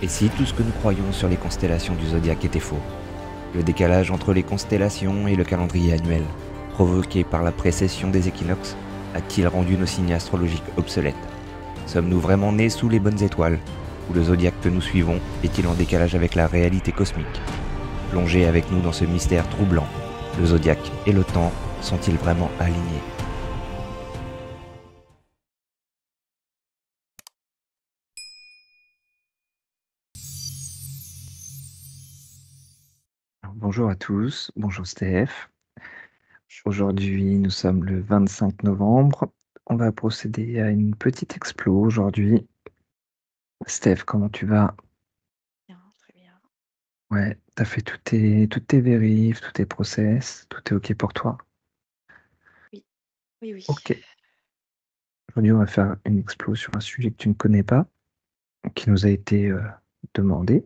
Et si tout ce que nous croyons sur les constellations du zodiaque était faux? Le décalage entre les constellations et le calendrier annuel, provoqué par la précession des équinoxes, a-t-il rendu nos signes astrologiques obsolètes? Sommes-nous vraiment nés sous les bonnes étoiles? Ou le zodiaque que nous suivons est-il en décalage avec la réalité cosmique? Plongez avec nous dans ce mystère troublant. Le zodiaque et le temps sont-ils vraiment alignés? Alors, bonjour à tous, bonjour Steph. Aujourd'hui, nous sommes le 25 novembre. On va procéder à une petite explo aujourd'hui. Steph, comment tu vas? Bien, très bien. Ouais, t'as fait toutes tes vérifs, tous tes process, tout est OK pour toi? Oui, oui, oui. OK. Aujourd'hui, on va faire une explo sur un sujet que tu ne connais pas, qui nous a été demandé.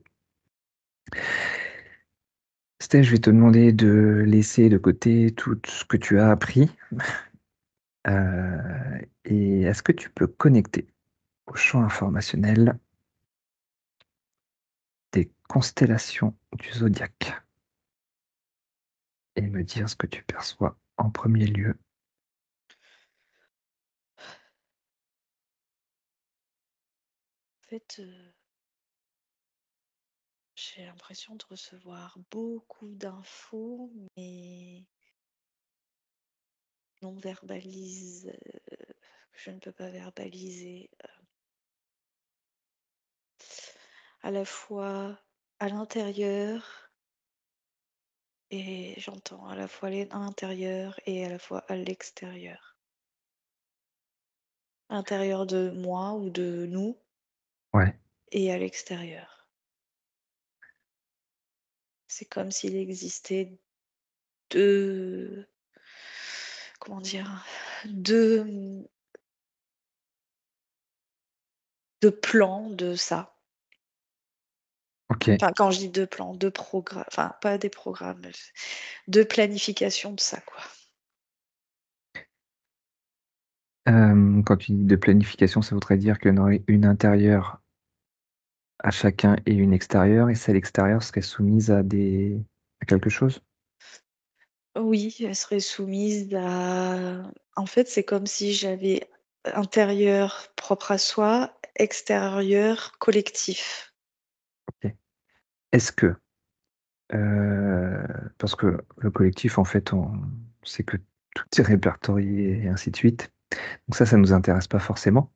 Steph, je vais te demander de laisser de côté tout ce que tu as appris. Et est-ce que tu peux connecter au champ informationnel des constellations du zodiaque et me dire ce que tu perçois en premier lieu? En fait, j'ai l'impression de recevoir beaucoup d'infos, mais non verbalisées, que je ne peux pas verbaliser, à la fois à l'intérieur et j'entends à la fois à l'intérieur et à la fois à l'extérieur. À l'intérieur de moi ou de nous Ouais, et à l'extérieur. C'est comme s'il existait 2, comment dire? 2 2 plans de ça. OK. Enfin, quand je dis 2 plans, 2 programmes, enfin pas des programmes, 2 planifications de ça, quoi. Quand tu dis de planification, ça voudrait dire qu'il y en aurait une intérieure à chacun et une extérieure et celle extérieure serait soumise à quelque chose? Oui, elle serait soumise à en fait, c'est comme si j'avais intérieur propre à soi, extérieur collectif. OK. Est-ce que, heu, parce que le collectif, en fait, on sait que tout est répertorié et ainsi de suite, donc ça nous intéresse pas forcément.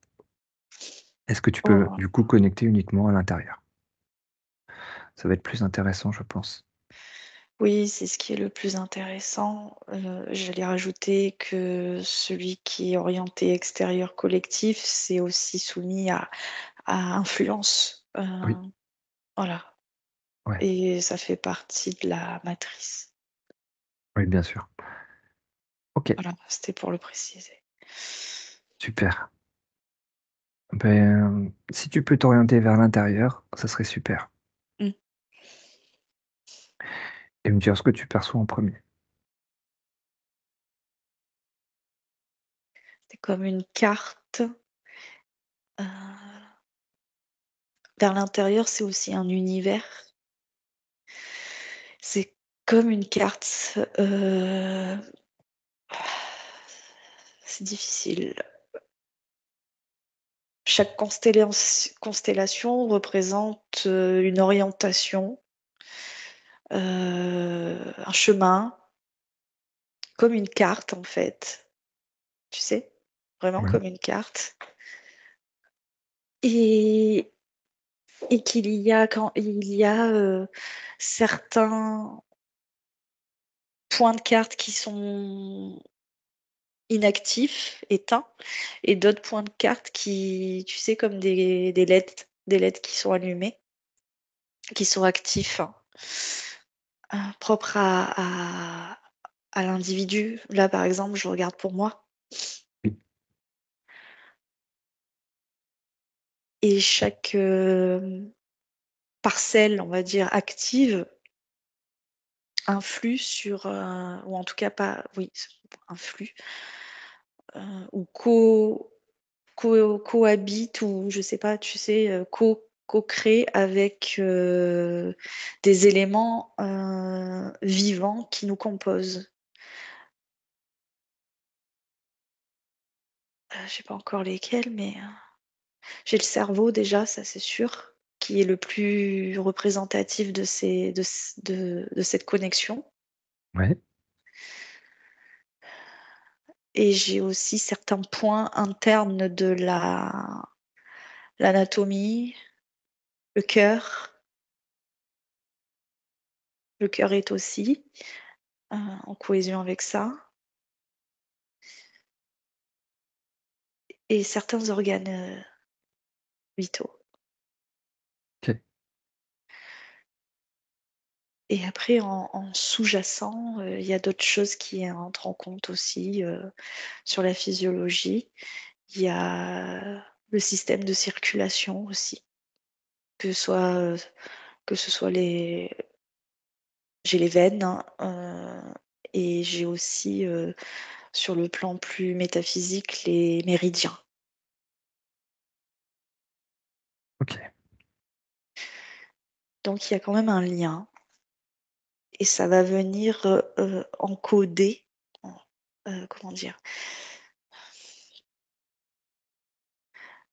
Est-ce que tu peux, Oh. du coup, connecter uniquement à l'intérieur? Ça va être plus intéressant, je pense. Oui, c'est ce qui est le plus intéressant. J'allais rajouter que celui qui est orienté extérieur collectif, c'est aussi soumis à influence, Oui, voilà, ouais, et ça fait partie de la matrice. oui, bien sûr. OK, Voilà, c'était pour le préciser. super. Ben, si tu peux t'orienter vers l'intérieur, ça serait super Mmh. et me dire ce que tu perçois en premier. C'est comme une carte, heu, vers l'intérieur, c'est aussi un univers. C'est comme une carte, c'est difficile. Chaque constellation représente, une orientation, un chemin, comme une carte en fait, tu sais? Vraiment Oui, comme une carte et qu'il y a quand il y a, certains points de carte qui sont inactifs, éteints et d'autres points de carte qui tu sais comme des LED qui sont allumés, qui sont actifs. Propre à l'individu. Là, par exemple, je regarde pour moi oui, et chaque, parcelle, on va dire active, influe sur, ou en tout cas pas oui, influe, ou cohabite ou je sais pas, tu sais, co-crée avec des éléments vivants qui nous composent. Je sais pas encore lesquels, mais j'ai le cerveau déjà, ça c'est sûr, qui est le plus représentatif de cette connexion. Ouais, Et j'ai aussi certains points internes de l'anatomie, le cœur. Le cœur est aussi en cohésion avec ça. Et certains organes vitaux. ok. Et après, en sous-jacent, il y a d'autres choses qui entrent en compte aussi sur la physiologie. Il y a le système de circulation aussi, que ce soit, que ce soit les... J'ai les veines hein, et j'ai aussi, sur le plan plus métaphysique, les méridiens. Ok. Donc il y a quand même un lien et ça va venir encoder, comment dire,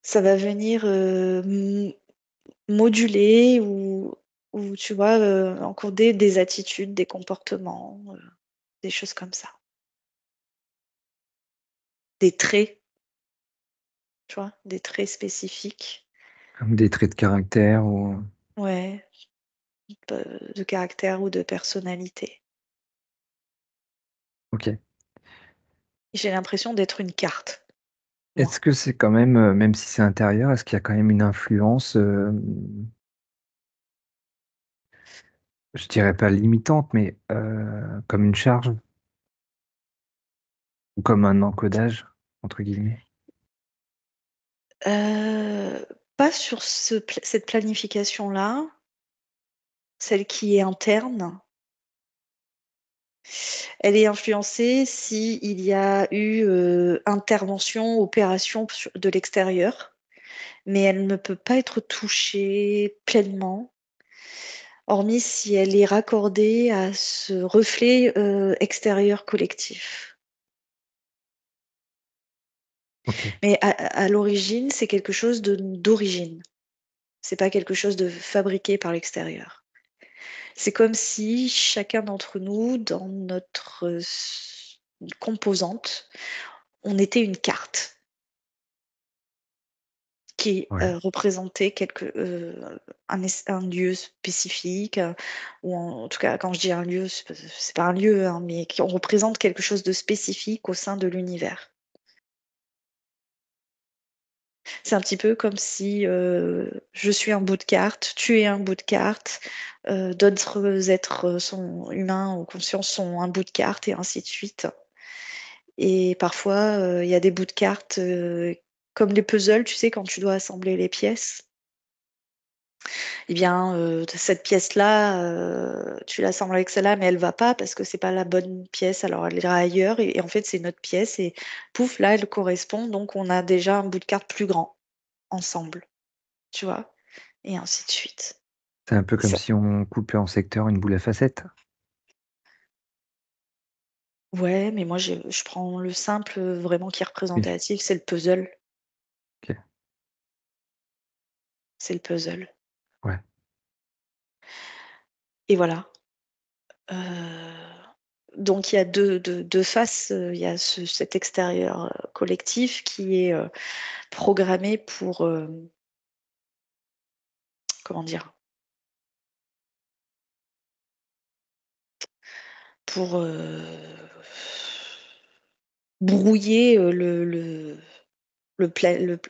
ça va venir moduler ou tu vois, encoder des attitudes, des comportements, des choses comme ça. Des traits, tu vois, des traits spécifiques, Comme des traits de caractère ou... ouais, de caractère ou de personnalité. Ok. J'ai l'impression d'être une carte, moi. Est-ce que c'est quand même, même si c'est intérieur, est-ce qu'il y a quand même une influence, je dirais pas limitante, mais comme une charge ou comme un encodage, entre guillemets? Pas sur cette planification-là, celle qui est interne. Elle est influencée s'il y a eu intervention, opération de l'extérieur, mais elle ne peut pas être touchée pleinement, hormis si elle est raccordée à ce reflet extérieur collectif. Ok, Mais à l'origine, c'est quelque chose d'origine. C'est pas quelque chose de fabriqué par l'extérieur. C'est comme si chacun d'entre nous, dans notre composante, on était une carte qui ouais. représentait un lieu spécifique, ou en tout cas, quand je dis un lieu, c'est pas un lieu, hein, mais on représente quelque chose de spécifique au sein de l'univers. C'est un petit peu comme si je suis un bout de carte, tu es un bout de carte, d'autres êtres sont humains ou conscients sont un bout de carte et ainsi de suite. Et parfois, il y a des bouts de cartes comme les puzzles, tu sais, quand tu dois assembler les pièces. Eh bien, cette pièce-là, tu l'assembles avec celle-là, mais elle va pas parce que c'est pas la bonne pièce, alors elle ira ailleurs. Et en fait, c'est notre pièce et pouf, là, elle correspond. Donc, on a déjà un bout de carte plus grand ensemble, tu vois, et ainsi de suite. C'est un peu Et comme ça, si on coupait en secteur une boule à facettes? ouais, mais moi, je prends le simple vraiment qui est Oui, représentatif, c'est le puzzle. OK, C'est le puzzle. ouais, Et voilà. Donc il y a deux faces. Il y a cet extérieur collectif qui est programmé pour, comment dire, pour brouiller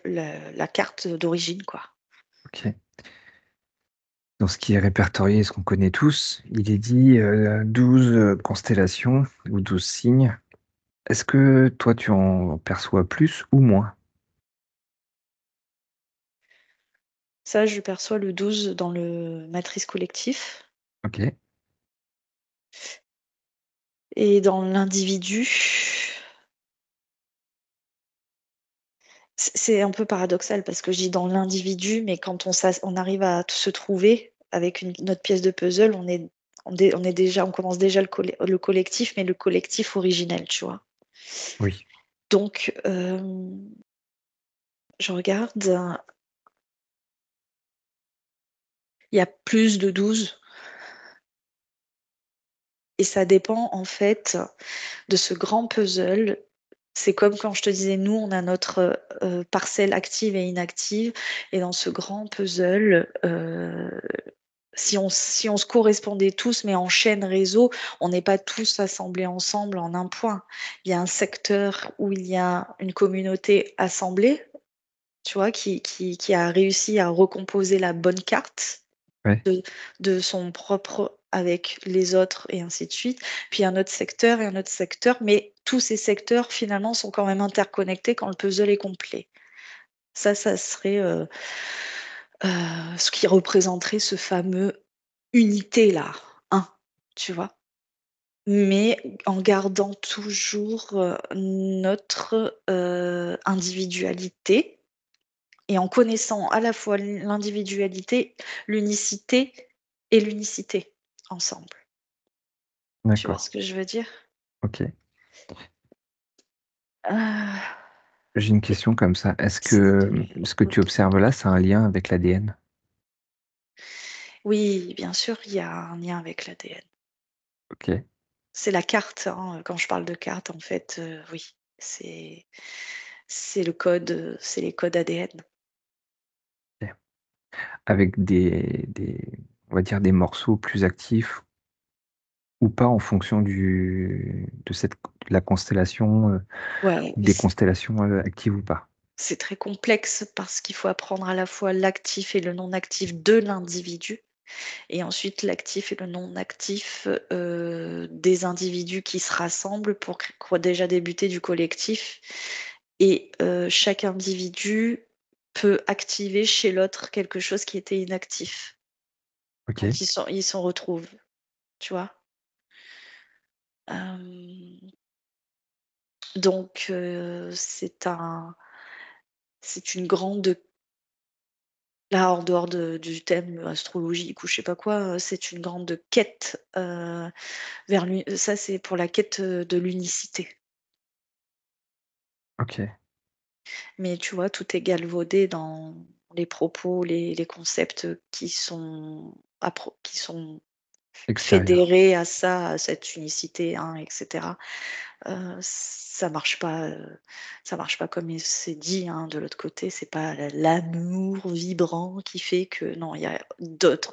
la carte d'origine, quoi. OK. Dans ce qui est répertorié, ce qu'on connaît tous, il est dit, 12, constellations ou 12 signes. Est-ce que toi, tu en perçois plus ou moins? Ça, je perçois le 12 dans le matrice collectif. OK, Et dans l'individu, C'est un peu paradoxal parce que je dis dans l'individu, mais quand on arrive à se trouver avec notre pièce de puzzle, on commence déjà le collectif, mais le collectif originel, tu vois. Oui, Donc, je regarde, il y a plus de 12 et ça dépend en fait de ce grand puzzle. C'est comme quand je te disais, nous, on a notre parcelle active et inactive, et dans ce grand puzzle, si on se correspondait tous, mais en chaîne réseau, on n'est pas tous assemblés ensemble en un point. Il y a un secteur où il y a une communauté assemblée, tu vois, qui a réussi à recomposer la bonne carte ouais, de, de son propre avec les autres et ainsi de suite. Puis un autre secteur et un autre secteur, mais tous ces secteurs finalement sont quand même interconnectés quand le puzzle est complet. Ça serait ce qui représenterait ce fameux unité-là, hein, tu vois? Mais en gardant toujours notre individualité et en connaissant à la fois l'individualité, l'unicité et l'unicité ensemble. Tu vois d'accord. ce que je veux dire? Ok. Ah, J'ai une question comme ça. Est-ce s'il te que plaît, ce que tu écoute. observes là, c'est un lien avec l'ADN? Oui, bien sûr, il y a un lien avec l'ADN. Ok. C'est la carte, hein, quand je parle de carte, en fait, oui, c'est c'est le code, c'est les codes ADN. Ok. Avec on va dire des morceaux plus actifs ou pas en fonction de la constellation, Ouais, des constellations actives ou pas? c'est très complexe parce qu'il faut apprendre à la fois l'actif et le non actif de l'individu et ensuite l'actif et le non actif, des individus qui se rassemblent pour déjà débuter du collectif et chaque individu peut activer chez l'autre quelque chose qui était inactif. Ok. Donc ils se retrouvent, tu vois? Hem, donc c'est une grande là, en dehors du thème astrologique ou je sais pas quoi, c'est une grande quête, ça c'est pour la quête, de l'unicité. Ok. Mais tu vois, tout est galvaudé dans les propos, les concepts, qui sont Extérieur. fédérés à ça, à cette unicité, hein, et cetera. Ça marche pas comme il s'est dit, hein, de l'autre côté. C'est pas l'amour vibrant qui fait que non, il y a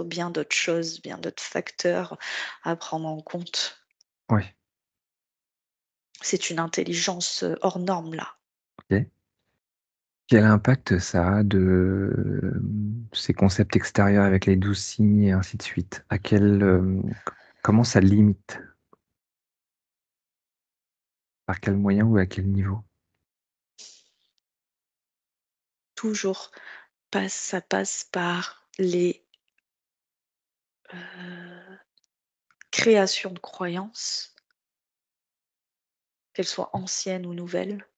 bien d'autres choses, bien d'autres facteurs à prendre en compte. Oui. C'est une intelligence, hors norme là. Ok. Quel impact ça a ces concepts extérieurs avec les 12 signes et ainsi de suite? Comment ça limite? Par quel moyen ou à quel niveau? Toujours ça passe par les, heu, créations de croyances, qu'elles soient anciennes ou nouvelles.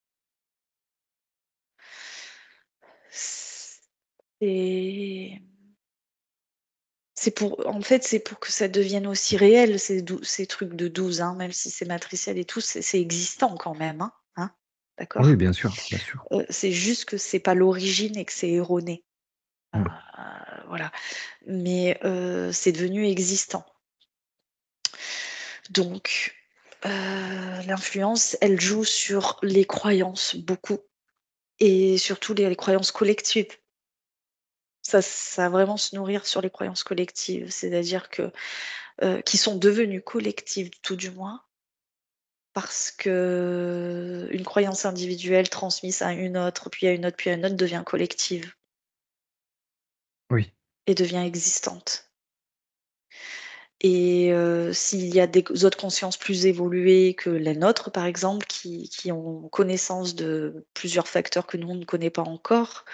C'est c'est pour que ça devienne aussi réel ces trucs de 12, hein, même si c'est matriciel et tout, c'est existant quand même, hein? Oui, D'accord? bien sûr, bien sûr. C'est juste que c'est pas l'origine et que c'est erroné. Heu, Mmh. voilà. Mais c'est devenu existant. Donc l'influence, elle joue sur les croyances beaucoup et surtout les croyances collectives. Ça va vraiment se nourrir sur les croyances collectives, c'est-à-dire que qui sont devenues collectives tout du moins, parce que une croyance individuelle transmise à une autre, puis à une autre, puis à une autre devient collective Oui, et devient existante. Et s'il y a des autres consciences plus évoluées que la nôtre, par exemple, qui ont connaissance de plusieurs facteurs que nous, on ne connaît pas encore,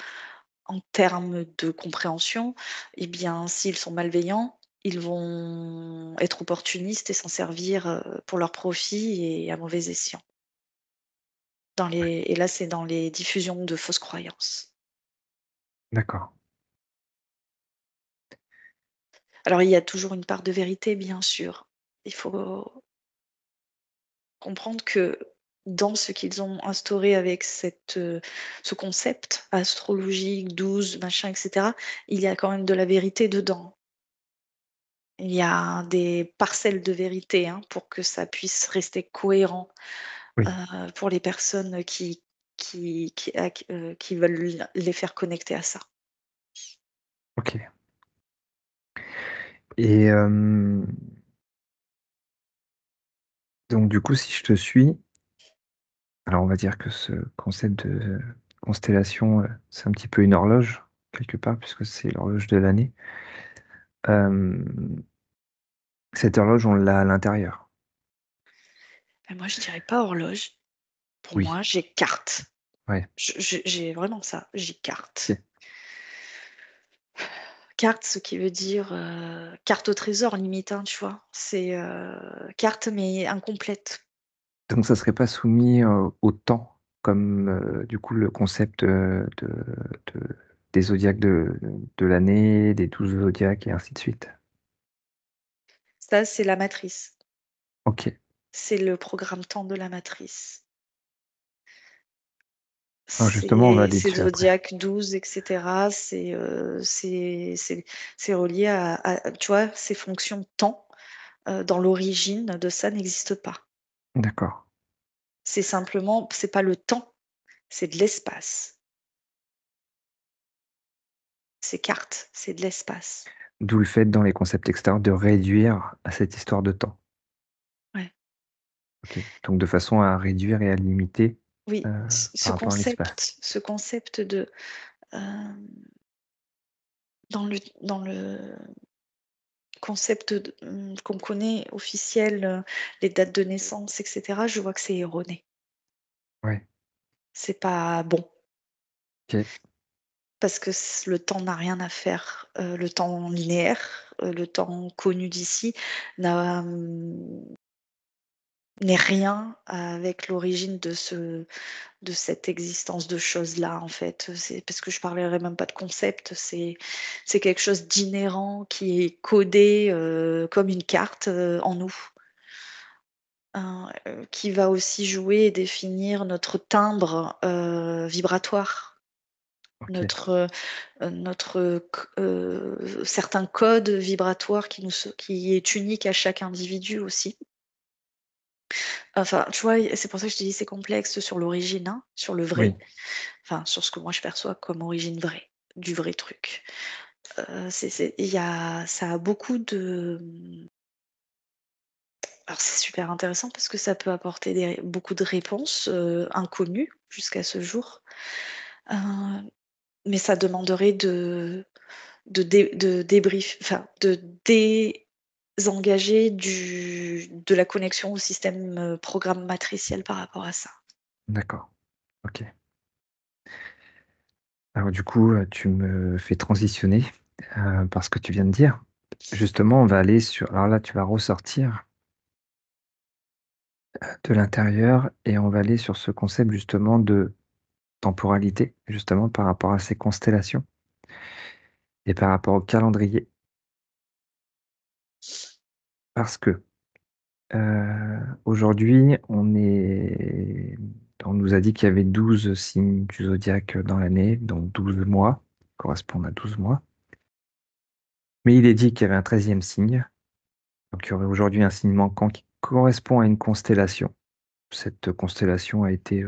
en termes de compréhension, eh bien, s'ils sont malveillants, ils vont être opportunistes et s'en servir, pour leur profit et à mauvais escient. Ouais, Et là, c'est dans les diffusions de fausses croyances. d'accord. Alors, il y a toujours une part de vérité, bien sûr. Il faut comprendre que dans ce qu'ils ont instauré avec ce concept astrologique, 12 machin, et cetera, il y a quand même de la vérité dedans. Il y a des parcelles de vérité, hein, pour que ça puisse rester cohérent, Oui, pour les personnes qui veulent les faire connecter à ça. OK. Et donc du coup, si je te suis, alors on va dire que ce concept de constellation, c'est un petit peu une horloge, quelque part, puisque c'est l'horloge de l'année. Hem, Cette horloge, on l'a à l'intérieur. Moi, je dirais pas horloge. Pour Oui, moi, j'ai carte. ouais, J'ai vraiment ça, j'ai carte. OK. Carte, ce qui veut dire, carte au trésor limite, hein, tu vois? C'est, carte mais incomplète. Donc ça serait pas soumis, au temps comme, du coup, le concept, de des zodiaques de l'année, des 12 zodiaques et ainsi de suite? Ça, c'est la matrice. OK. C'est le programme temps de la matrice. Alors justement, on va aller C'est dessus après. Zodiac 12 et cetera. C'est relié tu vois, ces fonctions temps, dans l'origine de ça n'existe pas. D'accord. C'est pas le temps, c'est de l'espace. C'est carte, c'est de l'espace. D'où le fait dans les concepts extérieurs de réduire à cette histoire de temps. Ouais. OK. Donc de façon à réduire et à limiter, Oui, heu, par rapport à l'espace. ce concept de, hem, dans le concept qu'on connaît officiel, les dates de naissance et cetera, je vois que c'est erroné. Ouais. C'est pas bon OK. parce que le temps n'a rien à faire, le temps linéaire, le temps connu d'ici n'a, n'est rien avec l'origine de cette existence de choses-là, en fait. C'est parce que je parlerai même pas de concept, c'est quelque chose d'inhérent qui est codé, comme une carte, en nous, hein, qui va aussi jouer et définir notre timbre, vibratoire, OK. notre, certain code vibratoire qui est unique à chaque individu aussi. Enfin, tu vois, c'est pour ça que je te dis c'est complexe sur l'origine, hein, sur le Oui. vrai. Enfin, sur ce que moi je perçois comme origine vraie, du vrai truc. Il y a ça a beaucoup de, alors c'est super intéressant parce que ça peut apporter beaucoup de réponses, inconnues jusqu'à ce jour. Heu, mais ça demanderait enfin, de désengager de la connexion au système, programme matriciel par rapport à ça. D'accord. OK. Alors du coup, tu me fais transitionner, par ce que tu viens de dire. Justement, on va aller sur alors là, tu vas ressortir de l'intérieur et on va aller sur ce concept justement de temporalité, justement par rapport à ces constellations et par rapport au calendrier. Parce que, aujourd'hui, on nous a dit qu'il y avait 12 signes du zodiaque dans l'année, donc 12 mois, correspondent à 12 mois. Mais il est dit qu'il y avait un 13e signe, donc il y aurait aujourd'hui un signe manquant qui correspond à une constellation. Cette constellation a été,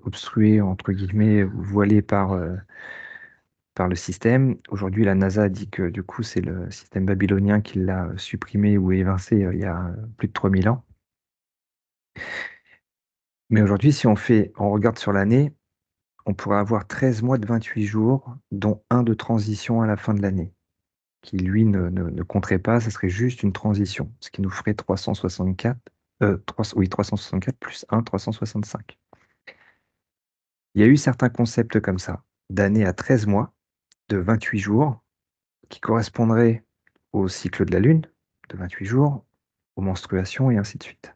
«obstruée» entre guillemets, ou voilée par le système. Aujourd'hui, la NASA a dit que du coup, c'est le système babylonien qui l'a supprimé ou évincé, il y a, plus de 3000 ans. Mais aujourd'hui, si on regarde sur l'année, on pourrait avoir 13 mois de 28 jours, dont un de transition à la fin de l'année, qui lui ne compterait pas, ça serait juste une transition, ce qui nous ferait 364, 364 plus 1, 365. Il y a eu certains concepts comme ça, d'années à 13 mois, de 28 jours, qui correspondraient au cycle de la Lune, de 28 jours, aux menstruations et ainsi de suite.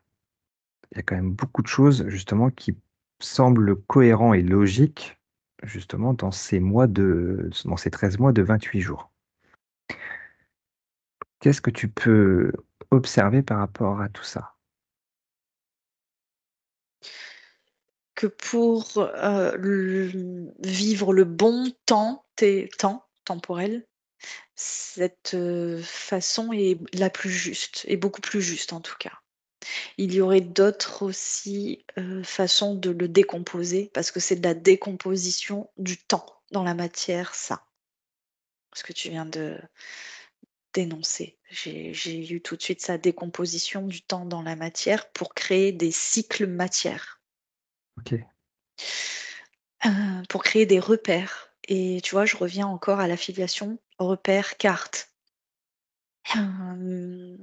Il y a quand même beaucoup de choses justement qui semble cohérent et logique, justement, dans ces 13 mois de 28 jours. Qu'est-ce que tu peux observer par rapport à tout ça? Que pour, vivre le bon temps temporel, cette, façon est la plus juste, est beaucoup plus juste en tout cas. Il y aurait d'autres aussi, façons de le décomposer parce que c'est de la décomposition du temps dans la matière ça, ce que tu viens de d'énoncer. J'ai eu tout de suite ça, décomposition du temps dans la matière pour créer des cycles matière. OK. Pour créer des repères et tu vois, je reviens encore à l'affiliation repère-carte. Hem,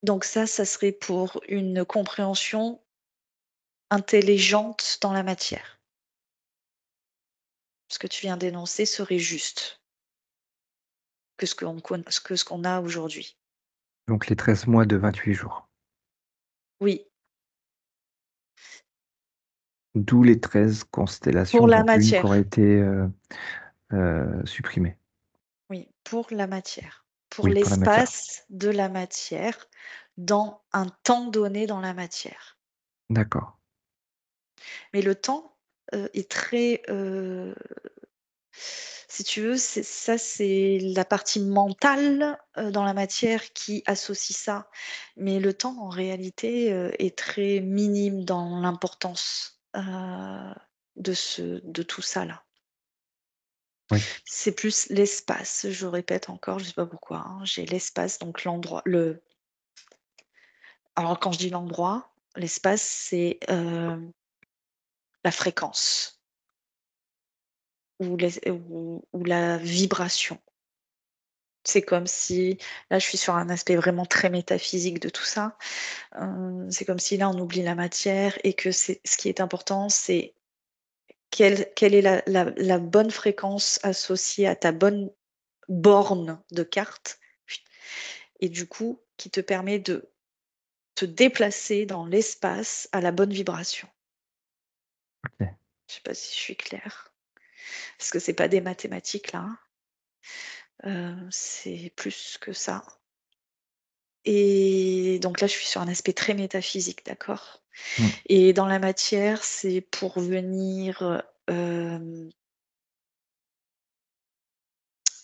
donc ça serait pour une compréhension intelligente dans la matière. Ce que tu viens d'énoncer serait juste que ce qu'on a aujourd'hui. Donc les 13 mois de 28 jours. Oui, D'où les 13 pour constellations, la dont une qui matière. aurait été, supprimée. Oui, pour la matière. Pour Oui, pour la matière. l'espace de la matière dans un temps donné dans la matière. D'accord. Mais le temps, est très, si tu veux, c'est la partie mentale, dans la matière qui associe ça. Mais le temps, en réalité, est très minime dans l'importance, de tout ça là. Oui. C'est plus l'espace, je répète encore, je sais pas pourquoi, hein, j'ai l'espace, donc l'endroit le alors quand je dis l'endroit, l'espace, c'est, la fréquence ou la vibration. C'est comme si là, je suis sur un aspect vraiment très métaphysique de tout ça. C'est comme si là, on oublie la matière et que c'est ce qui est important, c'est quelle est la bonne fréquence associée à ta bonne borne de carte et du coup, qui te permet de te déplacer dans l'espace à la bonne vibration. OK. Je sais pas si je suis claire? Parce que c'est pas des mathématiques là, hein. C'est plus que ça. Et donc là, je suis sur un aspect très métaphysique, d'accord? Mmh. Et dans la matière, c'est pour venir,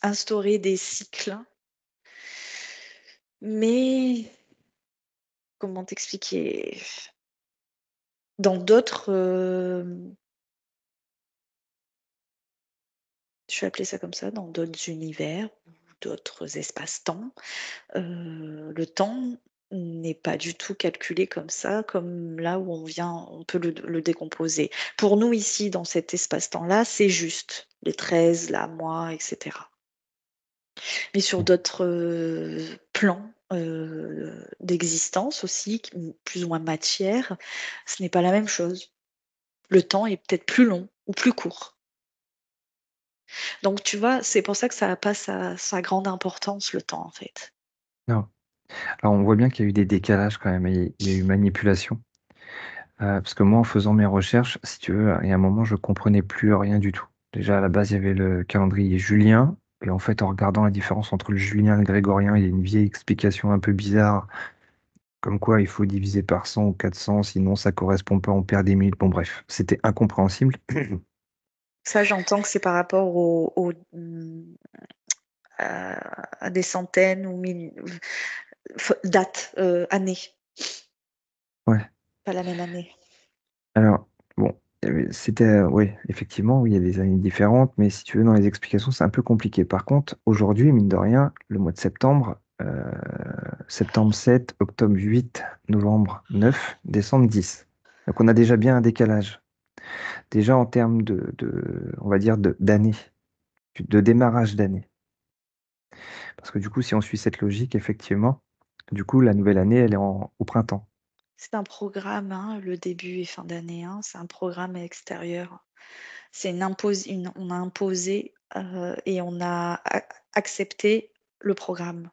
instaurer des cycles, mais comment t'expliquer? Dans d'autres, je vais appeler ça comme ça, dans d'autres univers ou d'autres espaces-temps, le temps n'est pas du tout calculé comme ça, comme là où on peut le décomposer. Pour nous ici, dans cet espace-temps-là, c'est juste, les 13 là, mois et cetera. Mais sur OK. d'autres, plans, d'existence aussi, plus ou moins matière, ce n'est pas la même chose. Le temps est peut-être plus long ou plus court. Donc tu vois, c'est pour ça que ça a pas sa grande importance le temps, en fait. Non. Alors on voit bien qu'il y a eu des décalages quand même, et il y a eu manipulation. Parce que moi, en faisant mes recherches, si tu veux, il y a un moment, je comprenais plus rien du tout. Déjà, à la base, il y avait le calendrier julien et en fait, en regardant la différence entre le julien et le grégorien, il y a une vieille explication un peu bizarre, comme quoi il faut diviser par 100 ou 400, sinon ça correspond pas, on perd des minutes. Bon bref, c'était incompréhensible. Ça, j'entends que c'est par rapport à des centaines ou mille dates, années, Ouais. pas la même année. Alors, bon, c'était, oui, effectivement, oui, il y a des années différentes, mais si tu veux, dans les explications, c'est un peu compliqué. Par contre, aujourd'hui, mine de rien, le mois de septembre, septembre 7, octobre 8, novembre 9, décembre 10. Donc on a déjà bien un décalage. Déjà en termes on va dire d'années, de démarrage d'année. Parce que du coup, si on suit cette logique, effectivement, du coup, la nouvelle année, elle est au printemps. C'est un programme, hein, le début et fin d'année, hein, c'est un programme extérieur. C'est on a imposé, et on a accepté le programme.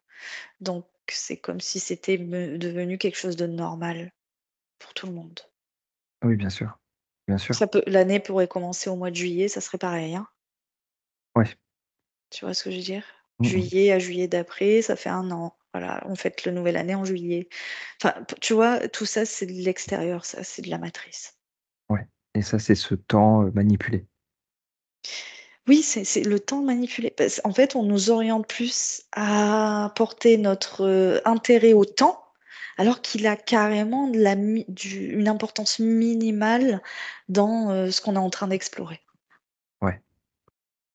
Donc c'est comme si c'était devenu quelque chose de normal pour tout le monde. Oui, bien sûr. bien sûr. L'année pourrait commencer au mois de juillet, ça serait pareil, hein. Ouais. Tu vois ce que je veux dire? Mmh mh. Juillet à juillet d'après, ça fait 1 an. Voilà, on fête le nouvelle année en juillet. Enfin, tu vois, tout ça, c'est de l'extérieur, ça, c'est de la matrice. Ouais et ça, c'est ce temps, manipulé. Oui, c'est le temps manipulé. Parce en fait, on nous oriente plus à porter notre, intérêt au temps, alors qu'il a carrément de la mi du une importance minimale dans, ce qu'on est en train d'explorer. Ouais,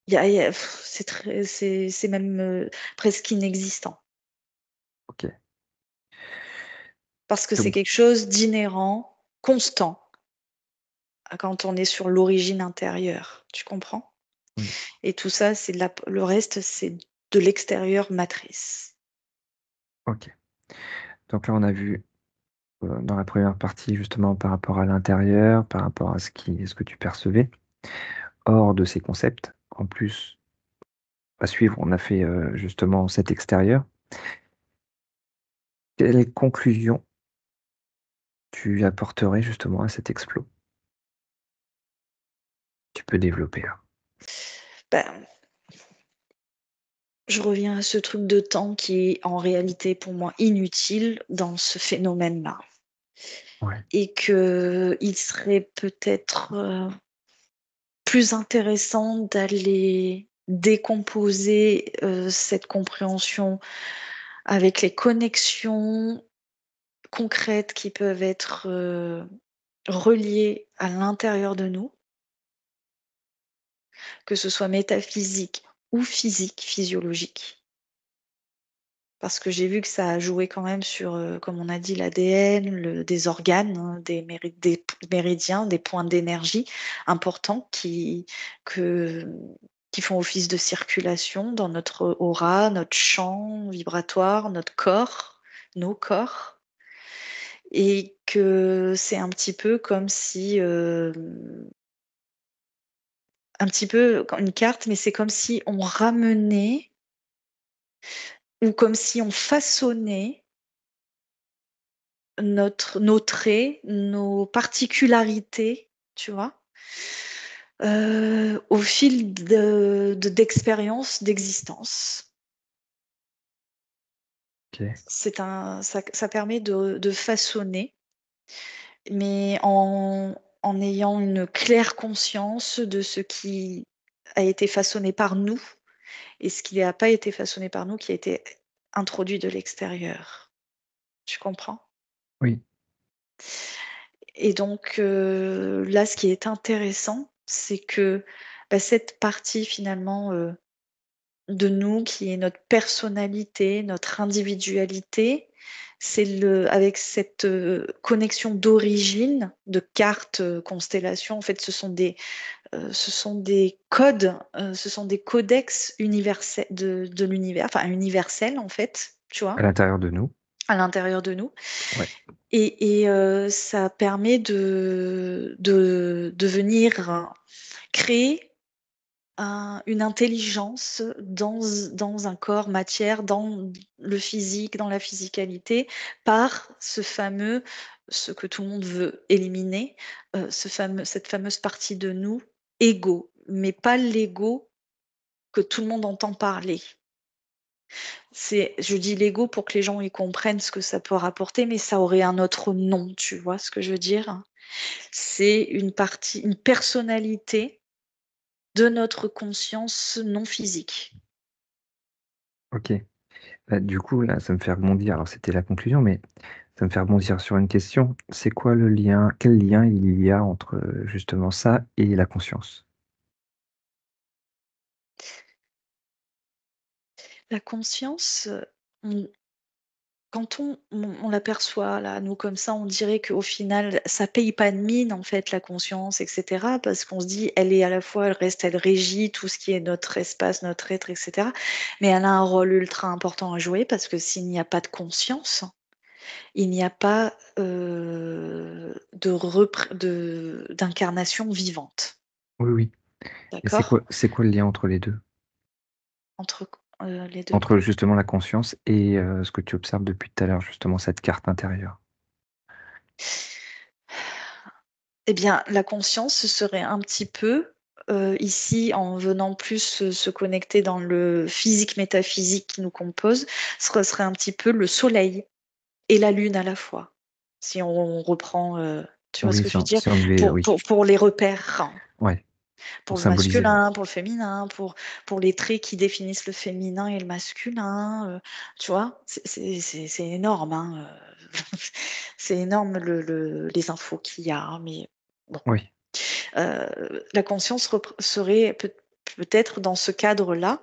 Il y a c'est même, presque inexistant. OK. Parce que c'est Donc quelque chose d'inhérent, constant, à quand on est sur l'origine intérieure, tu comprends? oui, Et tout ça, c'est de la le reste, c'est de l'extérieur matrice. OK. Donc là, on a vu, dans la première partie, justement, par rapport à l'intérieur, par rapport à ce que tu percevais, hors de ces concepts. En plus, à suivre, on a fait, justement cet extérieur. Quelle conclusion tu apporterais justement à cet explos? Tu peux développer là. Ben, je reviens à ce truc de temps qui est en réalité pour moi inutile dans ce phénomène-là Ouais, et qu'il serait peut-être, plus intéressant d'aller décomposer, cette compréhension avec les connexions concrètes qui peuvent être, reliées à l'intérieur de nous, que ce soit métaphysique ou physique, physiologique. Parce que j'ai vu que ça a joué quand même sur, comme on a dit, l'ADN, des organes, hein, des méridiens, des points d'énergie importants que qui font office de circulation dans notre aura, notre champ vibratoire, notre corps, nos corps et que c'est un petit peu comme si, un petit peu comme une carte, mais c'est comme si on ramenait ou comme si on façonnait nos traits, nos particularités, tu vois? Au fil d'expériences, d'existence. OK, Ça permet de façonner, mais en ayant une claire conscience de ce qui a été façonné par nous et ce qui n'a pas été façonné par nous, qui a été introduit de l'extérieur. Tu comprends? oui, Et donc, là, ce qui est intéressant, c'est que, bah, cette partie finalement, de nous qui est notre personnalité, notre individualité, c'est avec cette, connexion d'origine, de cartes, constellations, en fait, ce sont des codes, ce sont des codex de l'univers, enfin universels, en fait, tu à vois? l'intérieur de nous. À l'intérieur de nous. Ouais, Ça permet de venir créer une intelligence dans un corps matière, dans le physique, dans la physicalité, par ce que tout le monde veut éliminer, cette fameuse partie de nous, ego, mais pas l'ego que tout le monde entend parler. Je dis l'ego pour que les gens y comprennent ce que ça peut rapporter, mais ça aurait un autre nom, tu vois ce que je veux dire? C'est une personnalité de notre conscience non physique. OK. Bah, du coup, là, ça me fait rebondir. Alors, c'était la conclusion, mais ça me fait rebondir sur une question. C'est quoi le lien quel lien il y a entre, justement ça et la conscience? La conscience, on quand on l'aperçoit là, nous comme ça, on dirait qu'au final, ça paye pas de mine en fait la conscience et cetera, parce qu'on se dit: Elle régit tout ce qui est notre espace, notre être et cetera. Mais elle a un rôle ultra important à jouer parce que s'il n'y a pas de conscience, il n'y a pas, d'incarnation vivante. Oui, oui. Et D'accord? c'est quoi le lien entre les 2? Entre les 2 Entre quoi. justement la conscience et ce que tu observes depuis tout à l'heure, justement cette carte intérieure? Eh bien, la conscience, ce serait un petit peu, ici, en venant plus se connecter dans le physique métaphysique qui nous compose, ce serait un petit peu le soleil et la lune à la fois. Si on reprend, tu vois ce Oui, que je veux dire? si on devait, oui, Pour les repères. ouais, Pour pour le symboliser, ouais. masculin, pour le féminin, pour les traits qui définissent le féminin et le masculin, tu vois? C'est énorme, hein, c'est énorme les infos qu'il y a, hein, mais bon. Oui, La conscience serait peut-être dans ce cadre-là,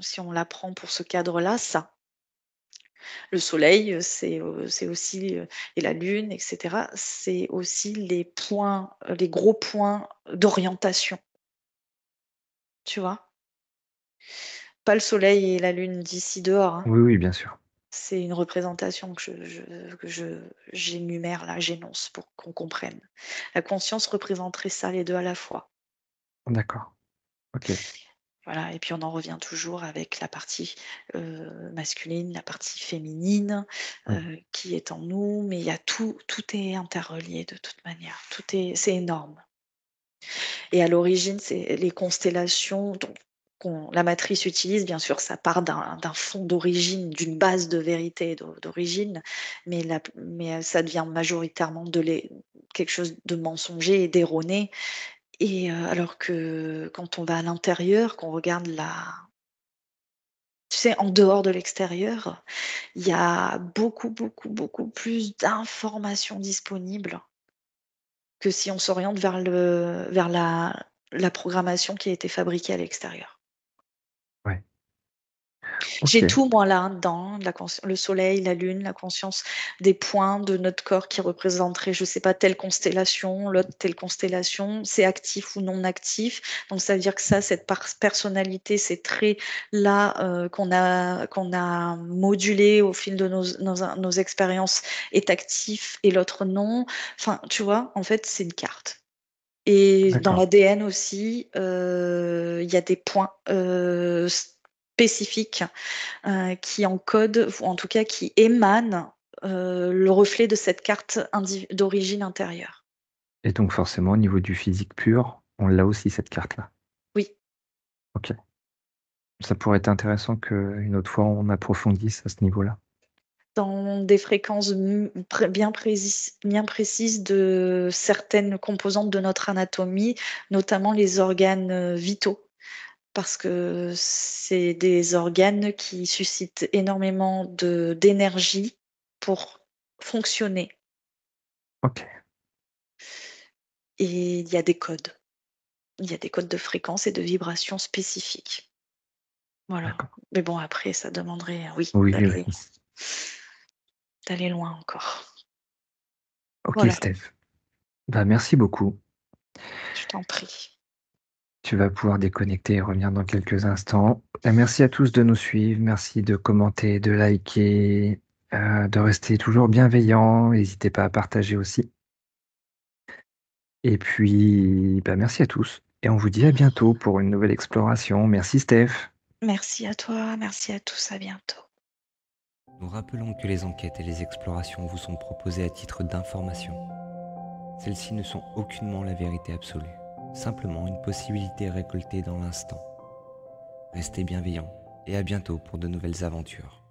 si on la prend pour ce cadre-là, ça. Le soleil, c'est aussi, et la lune et cetera, c'est aussi les points, les gros points d'orientation, tu vois? Pas le soleil et la lune d'ici dehors, hein. oui, oui, bien sûr. C'est une représentation que j'énumère là, j'énonce pour qu'on comprenne. La conscience représenterait ça, les 2 à la fois. D'accord, OK. Voilà et puis on en revient toujours avec la partie, masculine, la partie féminine, Oui, qui est en nous, mais il y a tout est interrelié de toute manière. C'est énorme et à l'origine, c'est les constellations dont qu'on la matrice utilise, bien sûr, ça part d'un fond d'origine, d'une base de vérité d'origine, mais ça devient majoritairement quelque chose de mensonger et d'erroné et alors que quand on va à l'intérieur, qu'on regarde la tu sais, en dehors de l'extérieur, il y a beaucoup, beaucoup, beaucoup plus d'informations disponibles que si on s'oriente vers la programmation qui a été fabriquée à l'extérieur. ouais, J'ai OK, tout moi là, dedans, le soleil, la lune, la conscience des points de notre corps qui représenteraient, je sais pas, telle constellation, l'autre telle constellation, c'est actif ou non actif. Donc ça veut dire que ça, cette personnalité, ces traits-là, qu'on a modulés au fil de nos expériences est actif et l'autre non. Enfin, tu vois? En fait, c'est une carte. Et dans d'accord. l'ADN aussi, il y a des points, spécifiques qui encode ou en tout cas qui émane, le reflet de cette carte d'origine intérieure. Et donc forcément, au niveau du physique pur, on l'a aussi cette carte-là? Oui, OK. Ça pourrait être intéressant qu'une autre fois on approfondisse à ce niveau-là. dans des fréquences bien précises de certaines composantes de notre anatomie, notamment les organes, vitaux. Parce que c'est des organes qui suscitent énormément d'énergie pour fonctionner OK, et il y a des codes. Il y a des codes de fréquence et de vibration spécifiques. Voilà. d'accord. Mais bon, après, ça demanderait, oui, Oui, oui, d'aller oui. d'aller loin encore. OK, Voilà, Steph. Bah, merci beaucoup. je t'en prie. Tu vas pouvoir déconnecter et revenir dans quelques instants. Merci à tous de nous suivre. Merci de commenter, de liker, de rester toujours bienveillant. N'hésitez pas à partager aussi. Et puis, bah, merci à tous. Et on vous dit à bientôt pour une nouvelle exploration. Merci, Steph. Merci à toi, merci à tous, à bientôt. Nous rappelons que les enquêtes et les explorations vous sont proposées à titre d'information. Celles-ci ne sont aucunement la vérité absolue, simplement une possibilité récoltée dans l'instant. Restez bienveillants et à bientôt pour de nouvelles aventures.